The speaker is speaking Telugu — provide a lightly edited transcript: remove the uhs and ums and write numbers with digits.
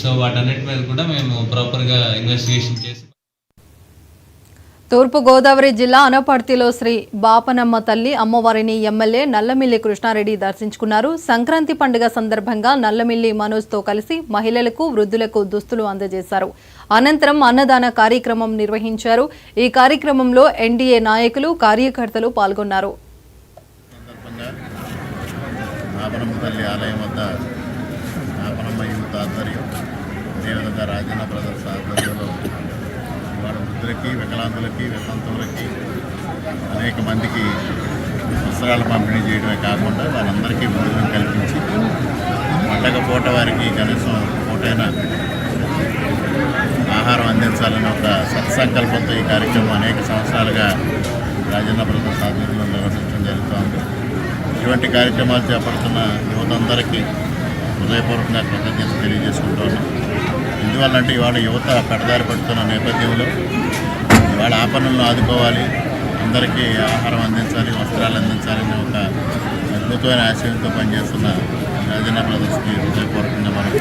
సో వాటన్నిటి మీద కూడా మేము ప్రాపర్గా ఇన్వెస్టిగేషన్ చేసి. తూర్పుగోదావరి జిల్లా అనపర్తిలో శ్రీ బాపనమ్మ తల్లి అమ్మవారిని ఎమ్మెల్యే నల్లమిల్లి కృష్ణారెడ్డి దర్శించుకున్నారు. సంక్రాంతి పండుగ సందర్భంగా నల్లమిల్లి మనోజ్తో కలిసి మహిళలకు వృద్ధులకు దుస్తులు అందజేశారు. అనంతరం అన్నదాన కార్యక్రమం నిర్వహించారు. ఈ కార్యక్రమంలో ఎన్డీఏ నాయకులు కార్యకర్తలు పాల్గొన్నారు. వృద్ధులకి, వికలాంగులకి, వితంతువులకి అనేక మందికి వస్త్రాలు పంపిణీ చేయడమే కాకుండా వారందరికీ భోజనం కల్పించి పండగ పూట వారికి కనీసం పూటైన ఆహారం అందించాలని ఒక సత్సంకల్పంతో ఈ కార్యక్రమం అనేక సంవత్సరాలుగా రాజన్న బ్రదర్స్ ఆధ్వర్యంలో నిర్వహించడం జరుగుతోంది. ఇటువంటి కార్యక్రమాలు చేపడుతున్న యువతందరికీ హృదయపూర్వకంగా కృతజ్ఞత తెలియజేసుకుంటున్నాం. ఎందువల్లంటే ఇవాళ యువత పెడదారి పడుతున్న నేపథ్యంలో ఇవాళ ఆ పనులను ఆదుకోవాలి, అందరికీ ఆహారం అందించాలి, వస్త్రాలు అందించాలని ఒక అద్భుతమైన ఆశయంతో పనిచేస్తున్న రాజన్న బ్రదర్స్కి హృదయపూర్వకంగా మనం